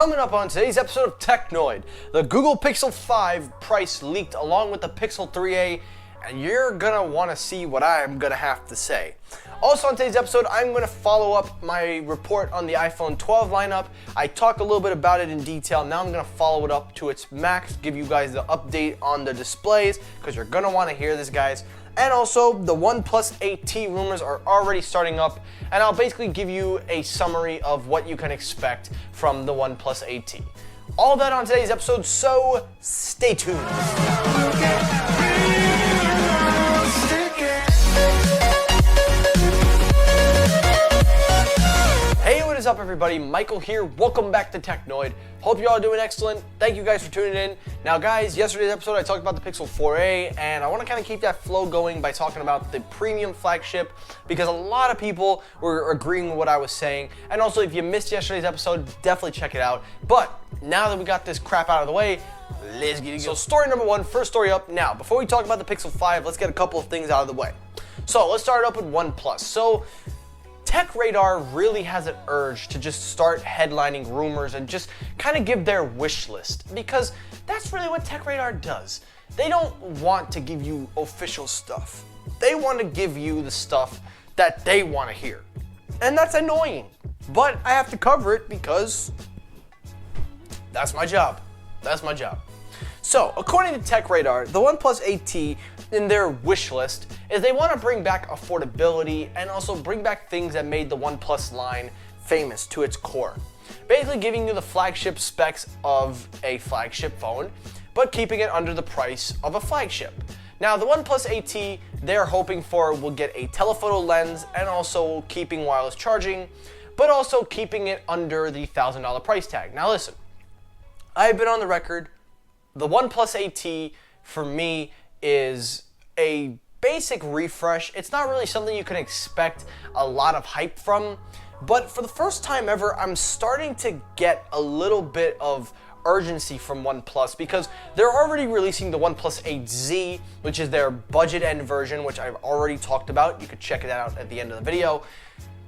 Coming up on today's episode of Technoid, the Google Pixel 5 price leaked along with the Pixel 3a, and you're gonna want to see what I'm gonna have to say. Also on today's episode, I'm gonna follow up my report on the iPhone 12 lineup. I talked a little bit about it in detail. Now I'm gonna follow it up to its max, give you guys the update on the displays, because you're gonna want to hear this, guys. And also, the OnePlus 8T rumors are already starting up, and I'll basically give you a summary of what you can expect from the OnePlus 8T. All that on today's episode, so stay tuned. Hey, what is up everybody? Michael here. Welcome back to Technoid. Hope you're all doing excellent. Thank you guys for tuning in. Now guys, yesterday's episode I talked about the Pixel 4a, and I want to kind of keep that flow going by talking about the premium flagship, because a lot of people were agreeing with what I was saying. And also, if you missed yesterday's episode, definitely check it out. But now that we got this crap out of the way, let's get it going. So story number one, first story up. Now, before we talk about the Pixel 5, let's get a couple of things out of the way. So let's start up with OnePlus. So TechRadar really has an urge to just start headlining rumors and just kind of give their wish list, because that's really what TechRadar does. They don't want to give you official stuff. They want to give you the stuff that they want to hear. And that's annoying, but I have to cover it because that's my job. That's my job. So, according to TechRadar, the OnePlus 8T in their wish list is they want to bring back affordability and also bring back things that made the OnePlus line famous to its core. Basically giving you the flagship specs of a flagship phone, but keeping it under the price of a flagship. Now, the OnePlus 8T they're hoping for will get a telephoto lens and also keeping wireless charging, but also keeping it under the $1,000 price tag. Now listen, I've been on the record, the OnePlus 8T for me is a basic refresh. It's not really something you can expect a lot of hype from, but for the first time ever, I'm starting to get a little bit of urgency from OnePlus, because they're already releasing the OnePlus 8Z, which is their budget end version, which I've already talked about. You could check it out at the end of the video.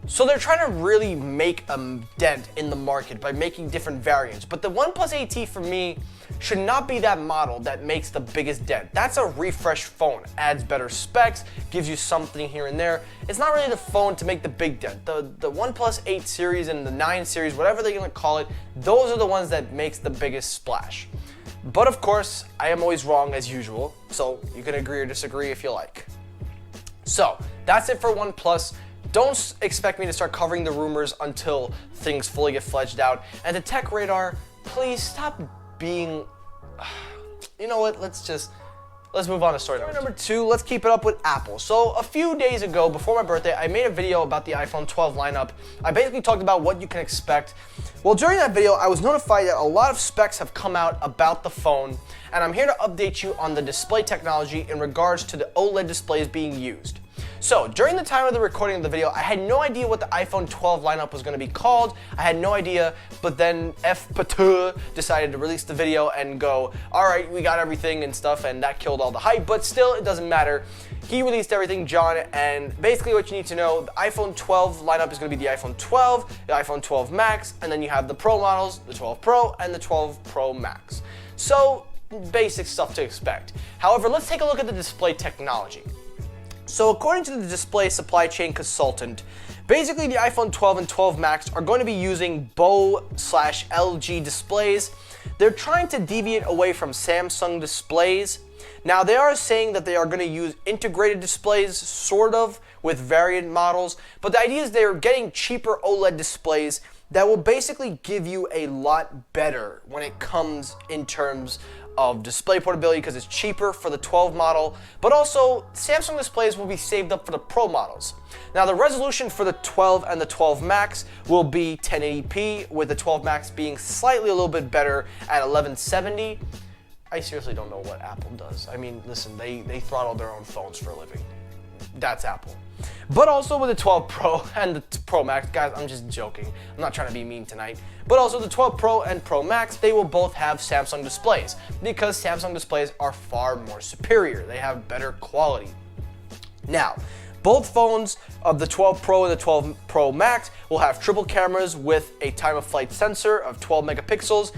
So they're trying to really make a dent in the market by making different variants. But the OnePlus 8T for me should not be that model that makes the biggest dent. That's a refresh phone. Adds better specs, gives you something here and there. It's not really the phone to make the big dent. The OnePlus 8 series and the 9 series, whatever they're gonna call it, those are the ones that makes the biggest splash. But of course, I am always wrong as usual. So you can agree or disagree if you like. So that's it for OnePlus. Don't expect me to start covering the rumors until things fully get fledged out. And to TechRadar, please stop being, you know what, let's move on to story number two. Let's keep it up with Apple. So a few days ago, before my birthday, I made a video about the iPhone 12 lineup. I basically talked about what you can expect. Well, during that video, I was notified that a lot of specs have come out about the phone, and I'm here to update you on the display technology in regards to the OLED displays being used. So, during the time of the recording of the video, I had no idea what the iPhone 12 lineup was going to be called. I had no idea, but then Pateur decided to release the video and go, alright, we got everything and stuff, and that killed all the hype, but still, it doesn't matter. He released everything, John, and basically what you need to know, the iPhone 12 lineup is going to be the iPhone 12, the iPhone 12 Max, and then you have the Pro models, the 12 Pro, and the 12 Pro Max. So, basic stuff to expect. However, let's take a look at the display technology. So according to the display supply chain consultant, basically the iPhone 12 and 12 Max are going to be using Bo/LG displays. They're trying to deviate away from Samsung displays. Now they are saying that they are going to use integrated displays, sort of, with variant models, but the idea is they're getting cheaper OLED displays that will basically give you a lot better when it comes in terms of display portability, because it's cheaper for the 12 model, but also Samsung displays will be saved up for the Pro models. Now the resolution for the 12 and the 12 Max will be 1080p, with the 12 Max being slightly a little bit better at 1170. I seriously don't know what Apple does. I mean, listen, they throttle their own phones for a living. That's Apple. But also with the 12 Pro and the Pro Max, guys, I'm just joking. I'm not trying to be mean tonight. But also the 12 Pro and Pro Max, they will both have Samsung displays, because Samsung displays are far more superior. They have better quality. Now, Both phones of the 12 Pro and the 12 Pro Max will have triple cameras with a time of flight sensor of 12 megapixels.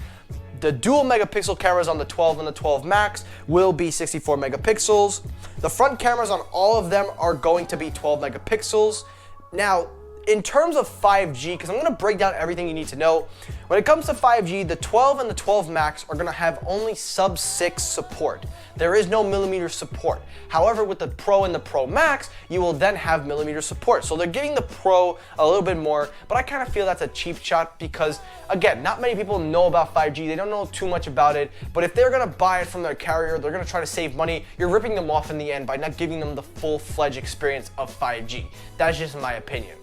The dual megapixel cameras on the 12 and the 12 Max will be 64 megapixels. The front cameras on all of them are going to be 12 megapixels. Now, in terms of 5G, because I'm going to break down everything you need to know, when it comes to 5G, the 12 and the 12 Max are going to have only sub-6 support. There is no millimeter support. However, with the Pro and the Pro Max, you will then have millimeter support. So they're giving the Pro a little bit more, but I kind of feel that's a cheap shot because, again, not many people know about 5G. They don't know too much about it, but if they're going to buy it from their carrier, they're going to try to save money. You're ripping them off in the end by not giving them the full-fledged experience of 5G. That's just my opinion.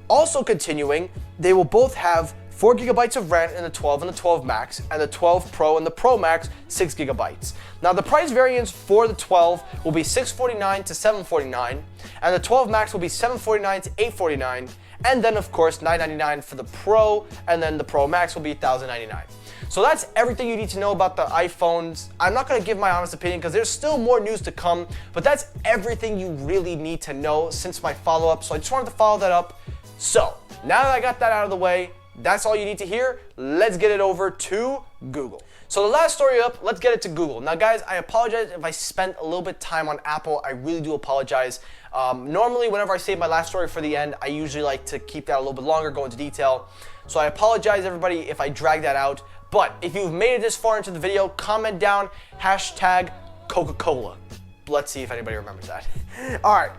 Also continuing, they will both have 4 gigabytes of RAM in the 12 and the 12 Max, and the 12 Pro and the Pro Max, 6 gigabytes. Now the price variance for the 12 will be $649 to $749, and the 12 Max will be $749 to $849, and then of course $999 for the Pro, and then the Pro Max will be $1,099. So that's everything you need to know about the iPhones. I'm not gonna give my honest opinion because there's still more news to come, but that's everything you really need to know since my follow-up, so I just wanted to follow that up. So, now that I got that out of the way, that's all you need to hear. Let's get it over to Google. So the last story up, let's get it to Google. Now guys, I apologize if I spent a little bit of time on Apple. I really do apologize. Normally, whenever I save my last story for the end, I usually like to keep that a little bit longer, go into detail. So I apologize everybody if I drag that out. But if you've made it this far into the video, comment down, hashtag Coca-Cola. Let's see if anybody remembers that. All right,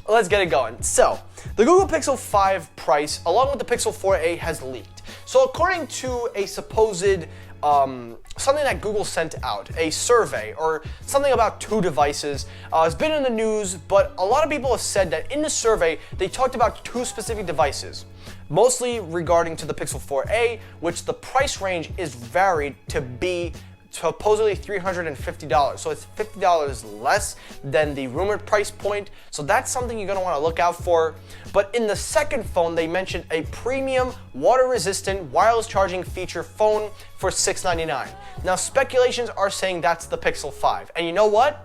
let's get it going. So, the Google Pixel 5 price, along with the Pixel 4a, has leaked. So, according to a supposed something that Google sent out, a survey or something about 2 devices, it's been in the news, but a lot of people have said that in the survey they talked about 2 specific devices, mostly regarding to the Pixel 4a, which the price range is varied to be supposedly $350. So it's $50 less than the rumored price point. So that's something you're going to want to look out for. But in the second phone, they mentioned a premium water-resistant wireless charging feature phone for $699. Now speculations are saying that's the Pixel 5. And you know what?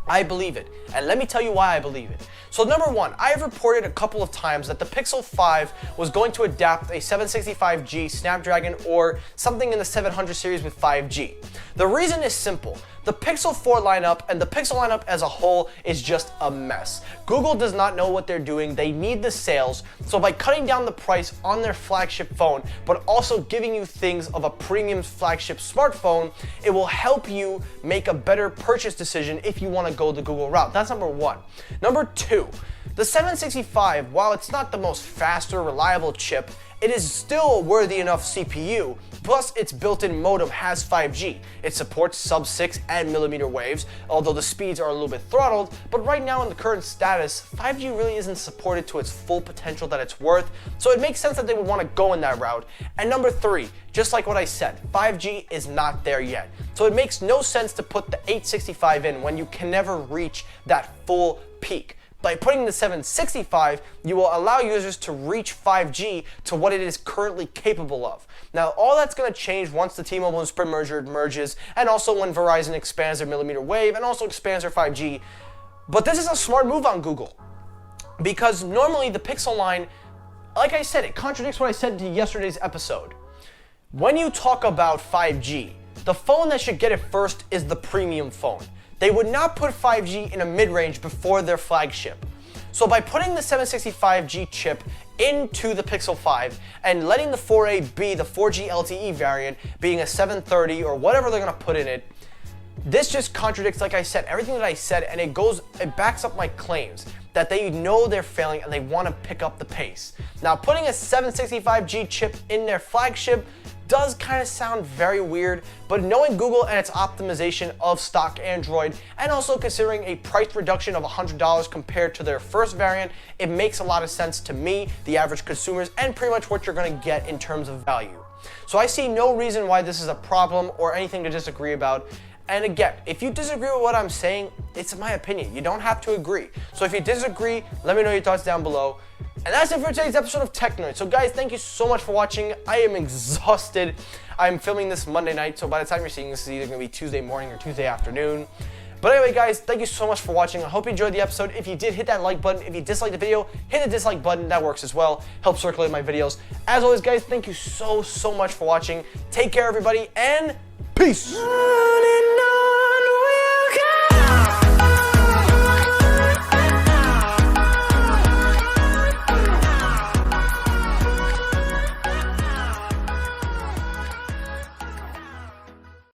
I believe it, and let me tell you why I believe it. So number one, I have reported a couple of times that the Pixel 5 was going to adapt a 765G Snapdragon or something in the 700 series with 5G. The reason is simple. The Pixel 4 lineup and the Pixel lineup as a whole is just a mess. Google does not know what they're doing. They need the sales. So by cutting down the price on their flagship phone, but also giving you things of a premium flagship smartphone, it will help you make a better purchase decision if you want to go the Google route. That's number one. Number two, the 765, while it's not the most fast or reliable chip, it is still a worthy enough CPU, plus its built-in modem has 5G. It supports sub-6 and millimeter waves, although the speeds are a little bit throttled, but right now in the current status, 5G really isn't supported to its full potential that it's worth, so it makes sense that they would want to go in that route. And number three, just like what I said, 5G is not there yet. So it makes no sense to put the 865 in when you can never reach that full peak. By putting the 765, you will allow users to reach 5G to what it is currently capable of. Now, all that's going to change once the T-Mobile and Sprint merger merges, and also when Verizon expands their millimeter wave and also expands their 5G. But this is a smart move on Google, because normally the Pixel line, like I said, it contradicts what I said in yesterday's episode. When you talk about 5G, the phone that should get it first is the premium phone. They would not put 5G in a mid-range before their flagship. So by putting the 765G chip into the Pixel 5 and letting the 4a be the 4G LTE variant, being a 730 or whatever they're gonna put in it, this just contradicts, like I said, everything that I said, and it backs up my claims that they know they're failing and they want to pick up the pace. Now, putting a 765G chip in their flagship does kind of sound very weird, but knowing Google and its optimization of stock Android, and also considering a price reduction of $100 compared to their first variant, it makes a lot of sense to me, the average consumers, and pretty much what you're going to get in terms of value. So I see no reason why this is a problem or anything to disagree about. And again, if you disagree with what I'm saying, it's my opinion. You don't have to agree. So if you disagree, let me know your thoughts down below. And that's it for today's episode of Technoid. So guys, thank you so much for watching. I am exhausted. I'm filming this Monday night, so by the time you're seeing this, it's either going to be Tuesday morning or Tuesday afternoon. But anyway, guys, thank you so much for watching. I hope you enjoyed the episode. If you did, hit that like button. If you disliked the video, hit the dislike button. That works as well. Helps circulate my videos. As always, guys, thank you so much for watching. Take care, everybody, and peace.